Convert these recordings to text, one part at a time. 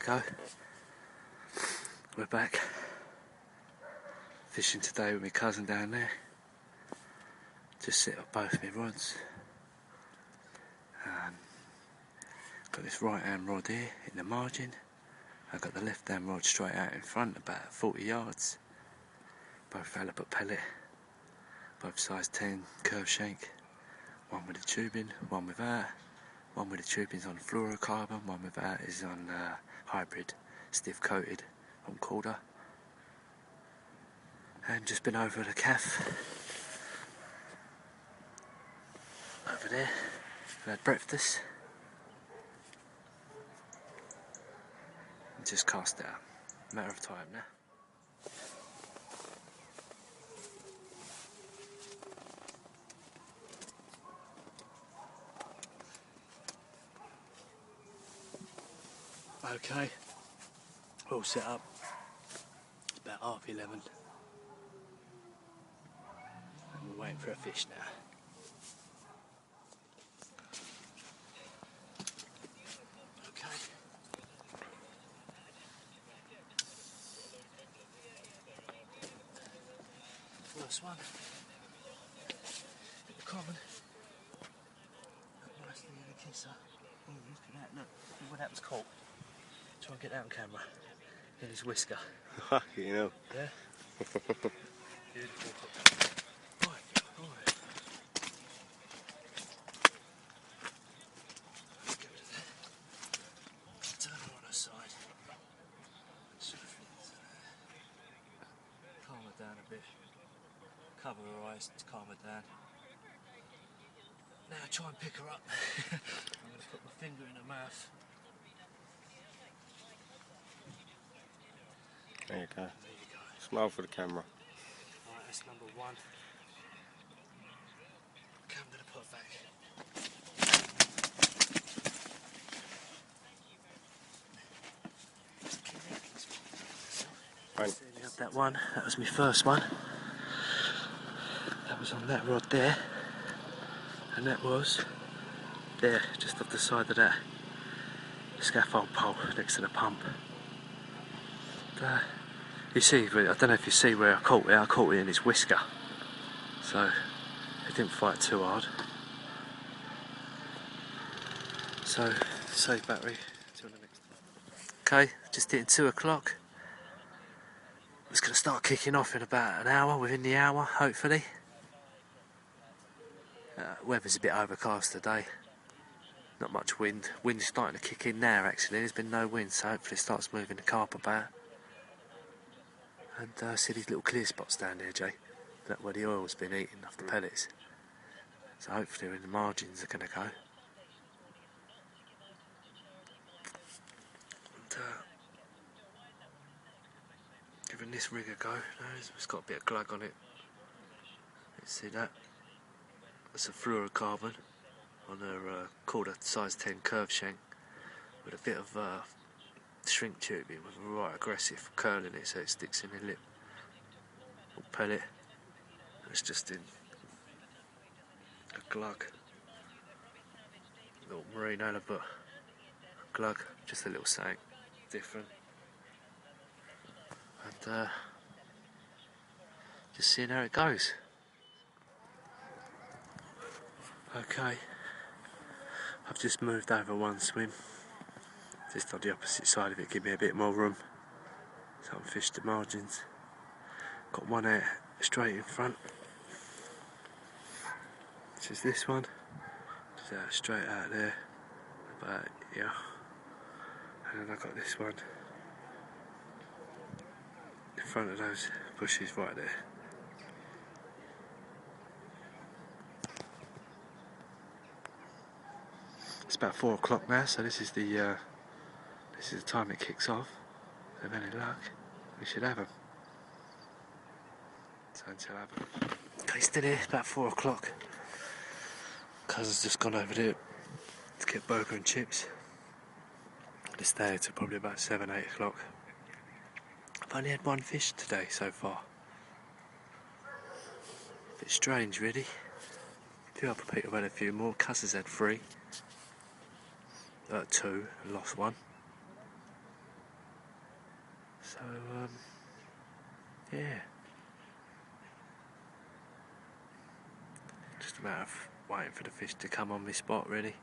go. We're back fishing today with my cousin down there. Just set up both my rods. Got this right hand rod here in the margin. I've got the left hand rod straight out in front, about 40 yards. Both halibut pellet, both size 10 curve shank. One with a tubing, one without. One with the tubing's on fluorocarbon, one without is on hybrid, stiff coated on Calder. And just been over the calf. Over there. I've had breakfast. And just cast it out. Matter of time now. Okay, all set up. It's about 11:30. And we're waiting for a fish now. Okay. First one. Bit of common. Nicely in a kisser. Oh, look at that, look what that was caught. Try and get that on camera. In his whisker. You know. Yeah? Beautiful. Right. Let's go to that. Turn her on her side. Calm her down a bit. Cover her eyes to calm her down. Now try and pick her up. I'm going to put my finger in her mouth. There you go. There you go. Smile for the camera. Right, that's number one. Okay, I'm going to put it back. Fine. So we have that one. That was my first one. That was on that rod there. And that was there, just off the side of that scaffold pole next to the pump. You see, I don't know if you see where I caught it in its whisker, so it didn't fight too hard. So, save battery till the next time. Okay, just hitting 2 o'clock. It's going to start kicking off in about an hour, within the hour, hopefully. Weather's a bit overcast today. Not much wind. Wind's starting to kick in now, actually. There's been no wind, so hopefully it starts moving the carp about. And see these little clear spots down there, Jay? That's where the oil's been eating off the pellets. So hopefully in the margins are going to go. And giving this rig a go. It's got a bit of glug on it. Let's see that. That's a fluorocarbon on a Calder size 10 curve shank with a bit of shrink tubing with a right aggressive curl in it so it sticks in the lip. Little pellet. It's just in a glug. Little marine halibut glug, just a little something different. And just seeing how it goes. Okay, I've just moved over one swim, just on the opposite side of it, give me a bit more room, so I can fish the margins. Got one out straight in front, which is this one, just out straight out there, about yeah, and then I've got this one in front of those bushes right there. It's about 4 o'clock now, so this is the time it kicks off. If any luck, we should have them. So until I have them. Okay, still here. It's about 4 o'clock. Cousin's just gone over there to get burger and chips. I'll stay here till probably about 7, 8 o'clock. I've only had one fish today so far. Bit strange, really. A few other people have had a few more. Cousin's had 3. 2 and lost 1. Yeah. Just a matter of waiting for the fish to come on my spot, really.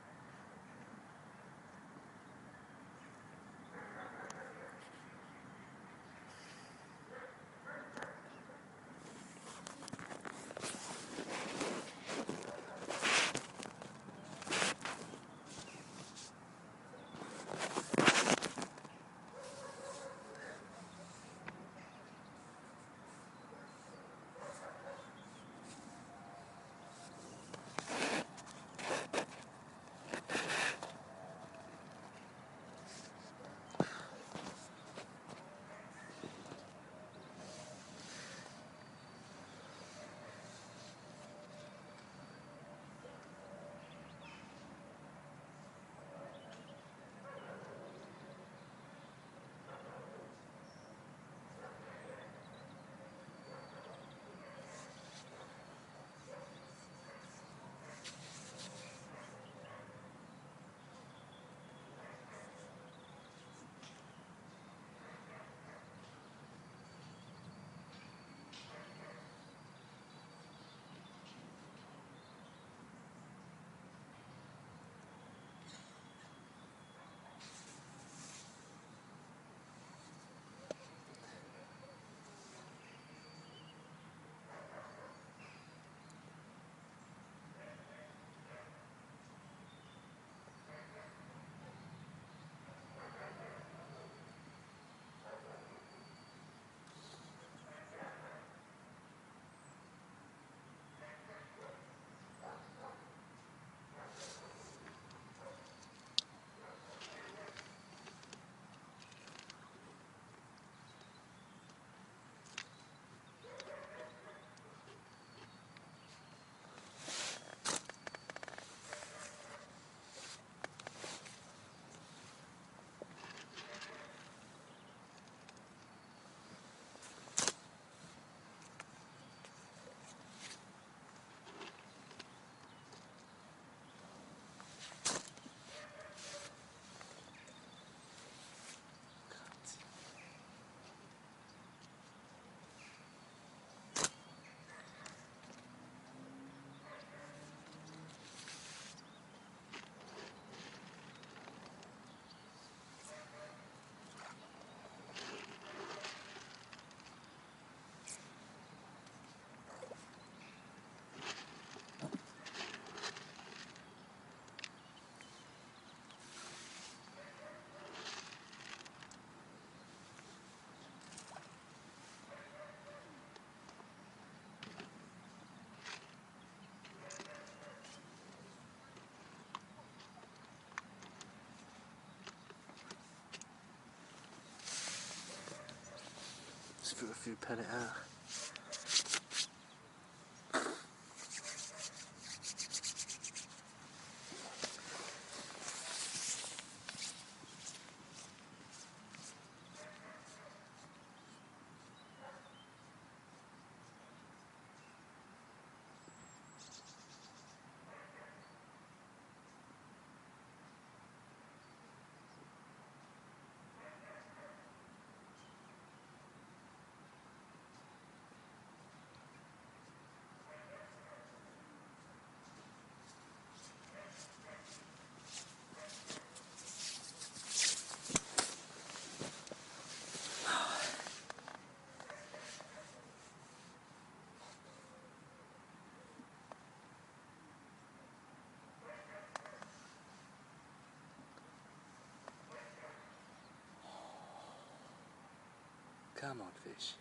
Just put a few pellet out. Come on, fish.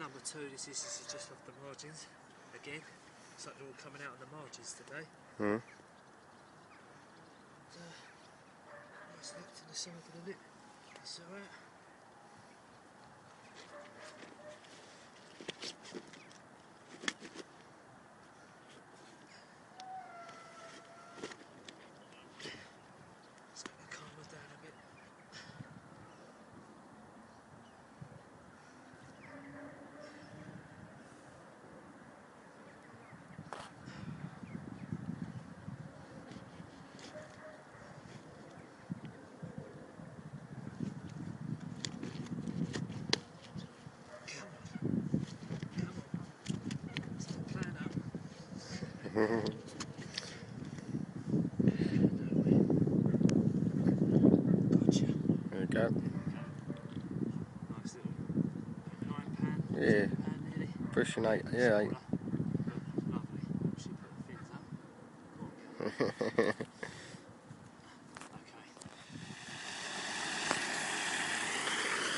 number 2. This is just off the margins again. It's like they're all coming out on the margins today. Hmm. Nice lip to the side of the lip. That's alright. It's going to calm her down a bit. Gotcha. There we go. Nice little 9 pan, Yeah. 10 pan nearly. Pushing 8. Yeah, 8. Lovely. She put the fins up. Okay.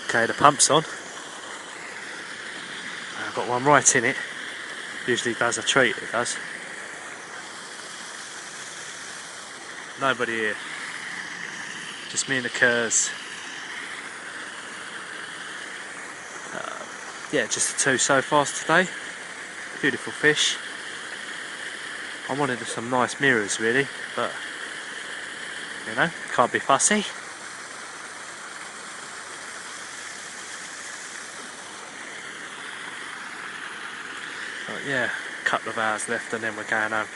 Okay, the pump's on. I've got one right in it. Usually does a treat, it does. Nobody here. Just me and the curs. Yeah, just the 2 so far today. Beautiful fish. I wanted some nice mirrors really, but you know, can't be fussy. But yeah, a couple of hours left and then we're going home.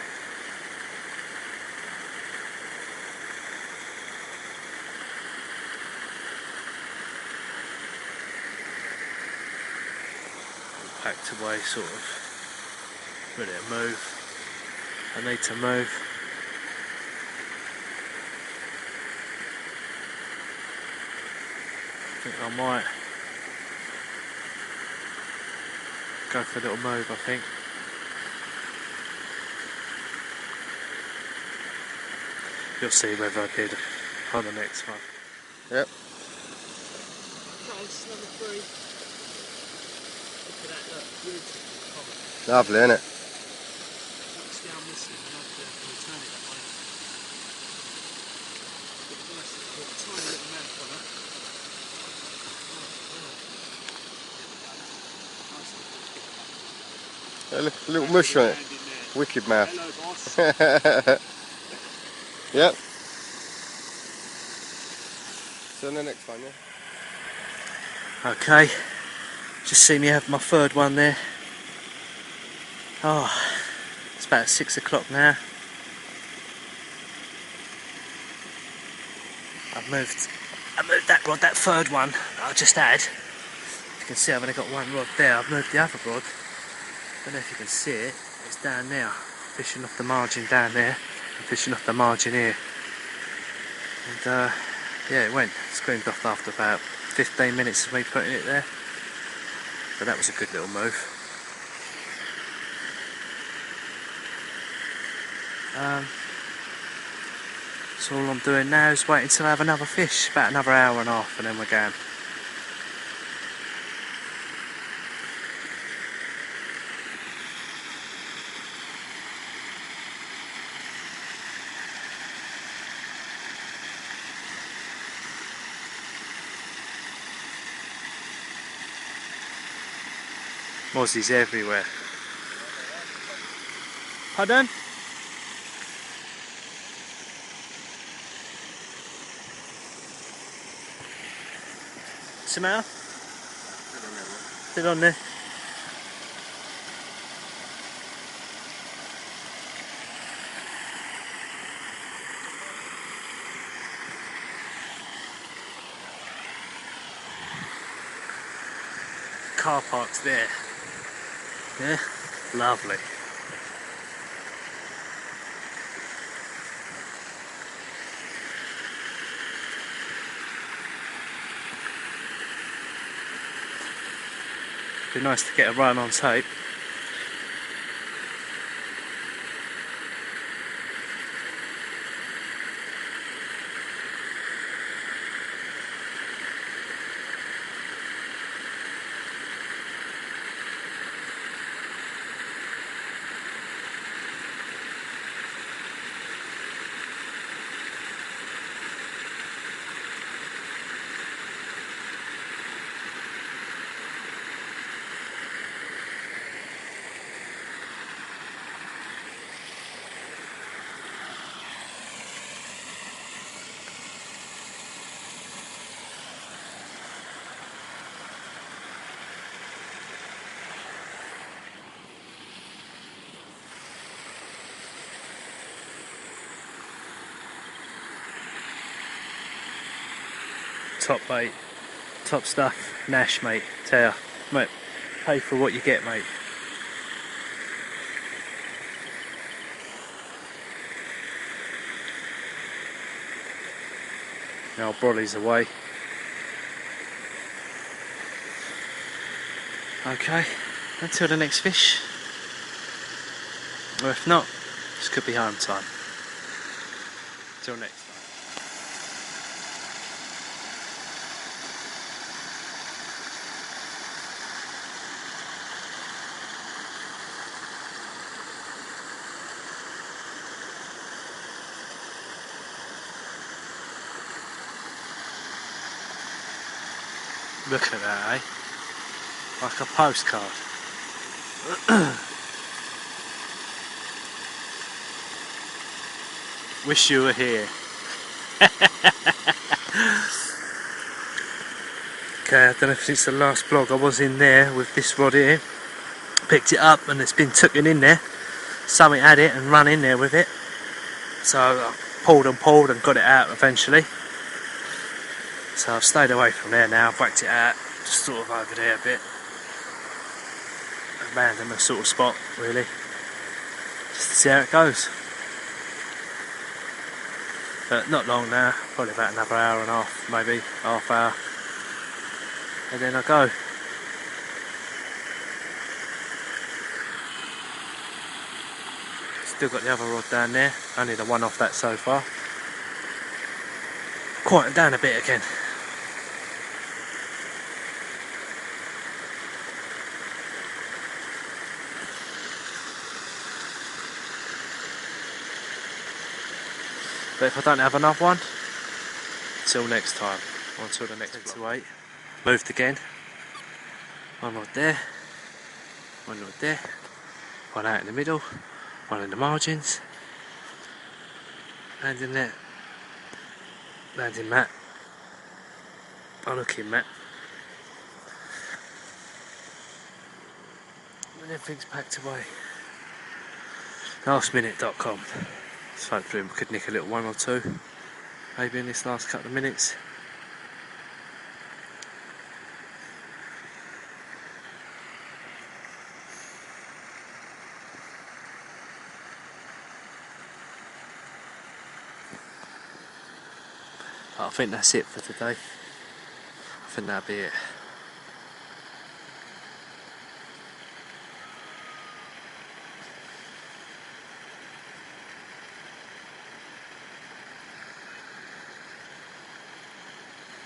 Packed away, sort of ready to move. I need to move. I think I might go for a little move, I think. You'll see whether I did on the next one. Yep. Nice, number 3. Look at that, look, beautiful comet. Lovely, isn't it? That's the arm missing, and I'll return it that way. Got a nice little, tiny little mouth on it. Yeah, look, a little mush on it. Wicked mouth. Hello, boss. Yep. So on the next one, yeah? Okay, just see me have my 3rd one there. Oh, it's about 6 o'clock now. I moved that rod, that 3rd one that I just had. You can see I've only got one rod there. I've moved the other rod. Don't know if you can see it. It's down there, fishing off the margin down there, and fishing off the margin here. And yeah, it went. Screamed off after about 15 minutes of me putting it there. So that was a good little move. So all I'm doing now is waiting till I have another fish, about another hour and a half, and then we're going. Mozzies everywhere. Pardon? What's the matter? Sit on there. Car park's there. Yeah, lovely. Be nice to get a run on tape. top bait, top stuff. Nash, mate. Tell ya, mate. Pay for what you get, mate. Now Brolly's away. Okay, until the next fish. Or if not, this could be home time. Till next time. Look at that, eh? Like a postcard. Wish you were here. Okay, I don't know if it's the last vlog I was in there with this rod here. Picked it up and it's been taken in there. Something had it and run in there with it. So I pulled and got it out eventually. So I've stayed away from there now, I've whacked it out, just sort of over there a bit. A random sort of spot, really. Just to see how it goes. But not long now, probably about another hour and a half, maybe half hour. And then I go. Still got the other rod down there, only the one off that so far. Quieten down a bit again. But if I don't have another one, till next time, or until the next 10 to 8. Moved again. One rod there, one rod there, one out in the middle, one in the margins, landing net, landing mat, unhooking mat, and everything's packed away. Lastminute.com. Just hopefully we could nick a little one or two, maybe in this last couple of minutes. But I think that's it for today. I think that'll be it.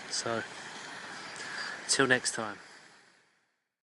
So, till next time.